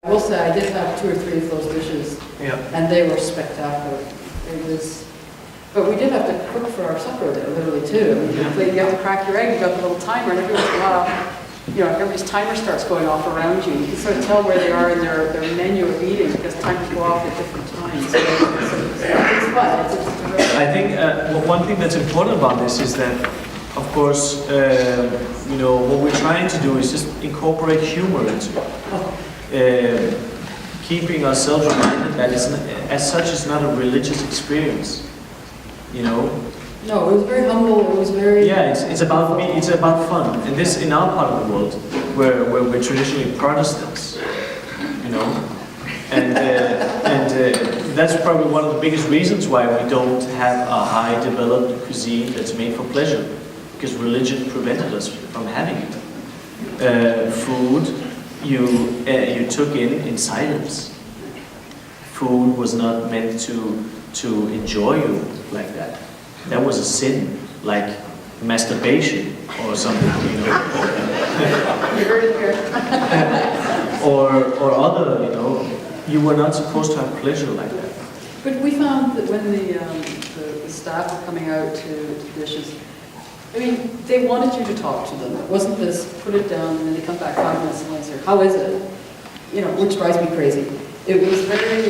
I will say I did have 2 or 3 of those dishes, and they were spectacular. It was, but we did have to cook for our supper there, literally too. I mean, you have to crack your egg. You got the little timer, and every once in a while, you know, everybody's timer starts going off around you. You can sort of tell where they are in their menu of eating because timers go off at different times. So it's fun. It's terrific. I think one thing that's important about this is that, of course, you know, what we're trying to do is just incorporate humor into it. Keeping ourselves reminded that it's not, as such, it's not a religious experience. You know. No, it was very humble. It was very. Yeah, it's about fun, and this in our part of the world, where we're traditionally Protestants, you know, and that's probably one of the biggest reasons why we don't have a high developed cuisine that's made for pleasure, because religion prevented us from having it. Food you took in silence. Food was not meant to enjoy you like that. That was a sin, like masturbation or something, you know. or other, you know. You were not supposed to have pleasure like that. But we found that when the staff were coming out to dishes, I mean, they wanted you to talk to them. It wasn't this, put it down, and then they come back 5 minutes and answer, how is it? You know, which drives me crazy. It was very,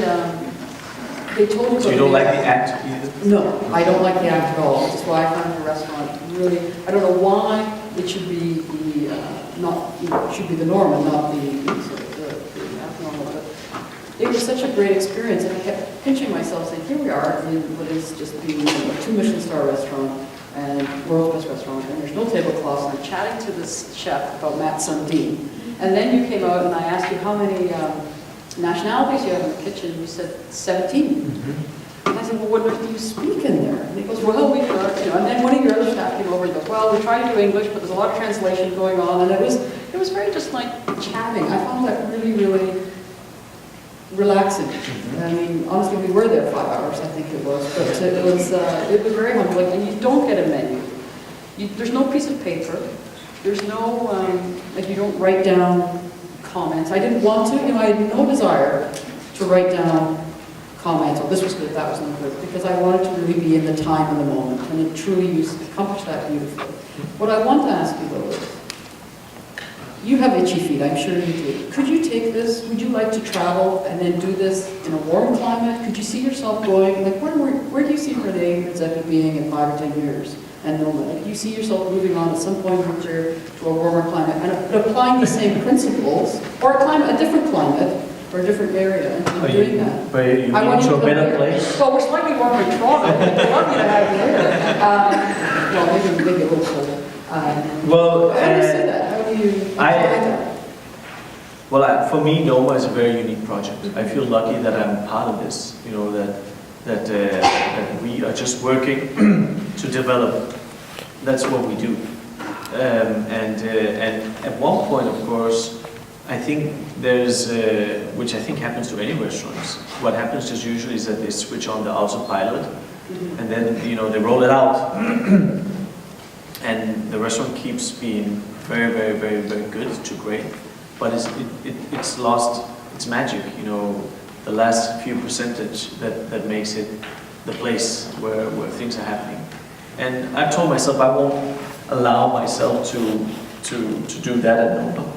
they told me. So you don't like the act either? No, I don't like the act at all. That's why I found the restaurant really, I don't know why it should be not, you know, it should be the norm and not the sort of the abnormal. But it was such a great experience, and I kept pinching myself saying, here we are in what is just being a 2 Michelin star restaurant and world's best restaurant, and there's no tablecloths, and I'm chatting to this chef about Matt Sundin. And then you came out and I asked you how many nationalities you have in the kitchen. You said 17. Mm-hmm. And I said, well, what do you speak in there? And he goes, well, we got, you know, and then one of your other staff came over and goes, well, we try to do English, but there's a lot of translation going on, and it was very just like chatting. I found that really, really relaxing. Mm-hmm. I mean, honestly, we were there 5 hours, I think it was, but it was very humbling, and you don't get a menu. There's no piece of paper. There's no, like you don't write down comments. I didn't want to, you know, I had no desire to write down comments, oh, this was good, that was not good, because I wanted to really be in the time and the moment, and it truly accomplished that beautifully. What I want to ask you though is, you have itchy feet, I'm sure you do. Could you take this, would you like to travel and then do this in a warm climate? Could you see yourself going, like where do you see Rene Redzepi being in 5 or 10 years? And Noma, do you see yourself moving on at some point in your career to a warmer climate and applying the same principles, or a different climate, or a different area, and doing that? But you mean to a better place? Well, we're slightly warmer in Toronto. I'd love you to have you here. Well, maybe a little colder. Well, how do you say that? How do you apply that? Well, for me, Noma is a very unique project. I feel lucky that I'm part of this. You know, that we are just working to develop. That's what we do. And at one point, of course, I think there's, which I think happens to any restaurants. What happens just usually is that they switch on the autopilot, and then they roll it out, and the restaurant keeps being very, very, very, very good to great, but it's lost its magic. The last few percentage that makes it the place where things are happening. And I've told myself I won't allow myself to do that at Noma.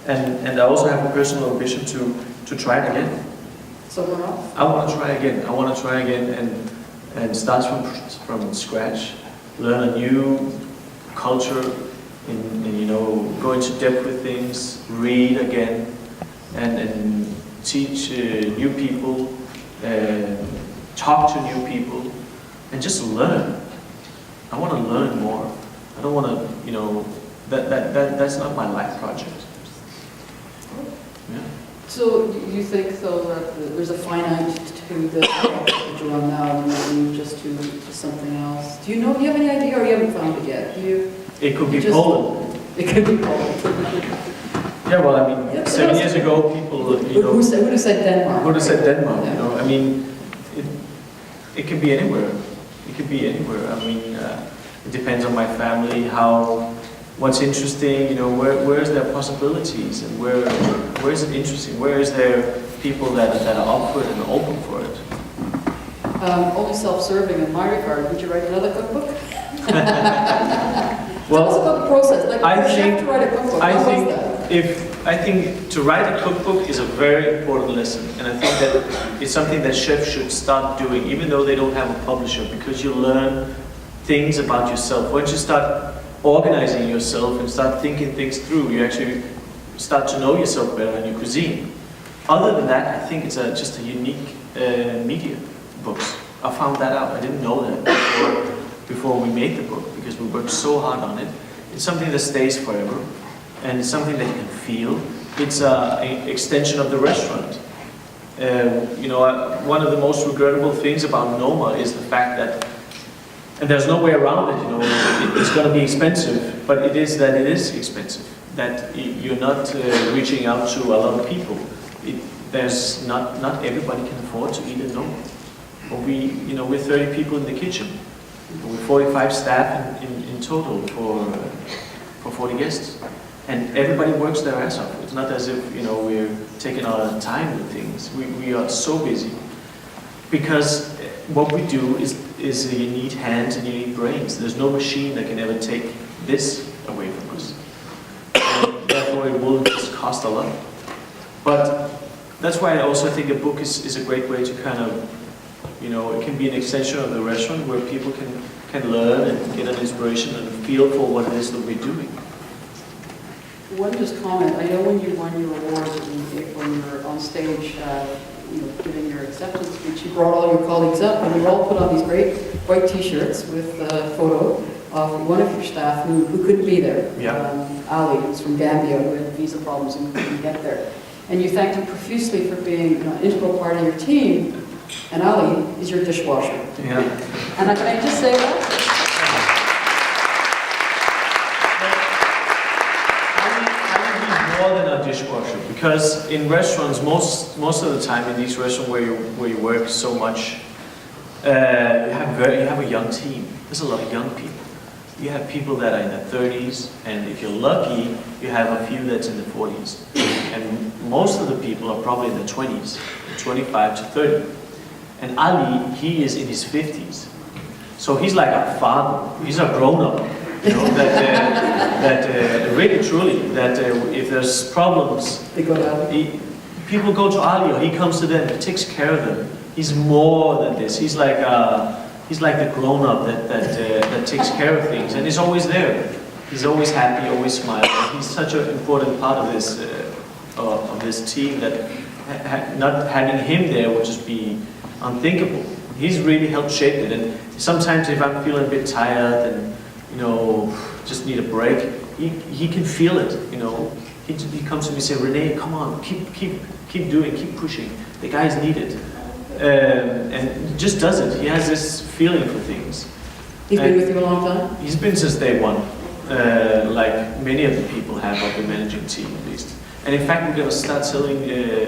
And I also have a personal ambition to try it again. Somewhere else? I want to try again. I want to try again and start from scratch, learn a new culture, and go into depth with things, read again, and teach new people, talk to new people, and just learn. I want to learn more. I don't want to, that's not my life project. Yeah. So you think, though, that there's a finite to the project that you're on now, and you move just to something else? Do you have any idea, or you haven't found it yet? It could be Poland. It could be Poland. Yeah, well, I mean, 7 years ago, people, would have said Denmark. Would have said Denmark, Yeah. I mean, it could be anywhere. It could be anywhere. I mean, it depends on my family, what's interesting, you know, where is there possibilities, and where is it interesting, where is there people that are up for it and open for it. Only self-serving in my regard. Would you write another cookbook? Well, tell us about the process. Like, I for a chef think- to write a cookbook. I How think was that? I think to write a cookbook is a very important lesson, and I think that it's something that chefs should start doing, even though they don't have a publisher, because you learn things about yourself. Once you start organizing yourself and start thinking things through, you actually start to know yourself better and your cuisine. Other than that, I think it's just a unique media, books. I found that out. I didn't know that before we made the book, because we worked so hard on it. It's something that stays forever, and it's something that you can feel. It's an extension of the restaurant. You know, one of the most regrettable things about Noma is the fact that, and there's no way around it, you know, it's going to be expensive, but it is expensive. That you're not reaching out to a lot of people. There's not everybody can afford to eat at Noma. But we're 30 people in the kitchen. We're 45 staff in total for 40 guests. And everybody works their ass off. It's not as if, we're taking our time with things. We are so busy. Because what we do is you need hands and you need brains. There's no machine that can ever take this away from us. And therefore it will just cost a lot. But that's why I also think a book is a great way to kind of, it can be an extension of the restaurant where people can learn and get an inspiration and feel for what it is that we're doing. One just comment, I know when you won your award, when you were on stage, giving your acceptance speech, you brought all your colleagues up, and you all put on these great white t-shirts with a photo of one of your staff who couldn't be there. Yeah. Ali, who's from Gambia, who had visa problems and couldn't get there. And you thanked him profusely for being an integral part of your team, and Ali is your dishwasher. Yeah. And can I just say that? More than a dishwasher, because in restaurants, most of the time in these restaurants where you work so much, you have a young team. There's a lot of young people. You have people that are in their 30s, and if you're lucky, you have a few that's in the 40s. And most of the people are probably in the 20s, 25 to 30. And Ali, he is in his 50s. So he's like a father. He's a grown-up. Really truly, that if there's problems, They go down. people go to Ali, or he comes to them, he takes care of them. He's more than this. He's like the grown-up that takes care of things, and he's always there. He's always happy, always smiling. He's such an important part of this team that not having him there would just be unthinkable. He's really helped shape it, and sometimes if I'm feeling a bit tired and just need a break, he can feel it, He comes to me and says, Rene, come on, keep doing, keep pushing. The guys need it. And he just does it. He has this feeling for things. He's been with you a long time? He's been since day one, like many of the people have of the managing team at least. And in fact, we're going to start selling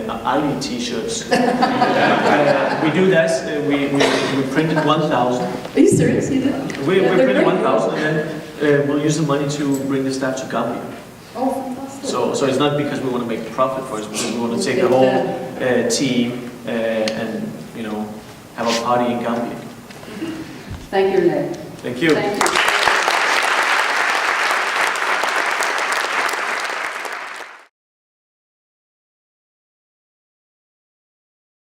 Ali t-shirts. We do that, we printed 1,000. Are you serious? You did? We printed 1,000, and then we'll use the money to bring the staff to Gambia. Oh, fantastic. So it's not because we want to make a profit for it, it's because we want to take the whole team and have a party in Gambia. Thank you, Rene. Thank you. Thank you.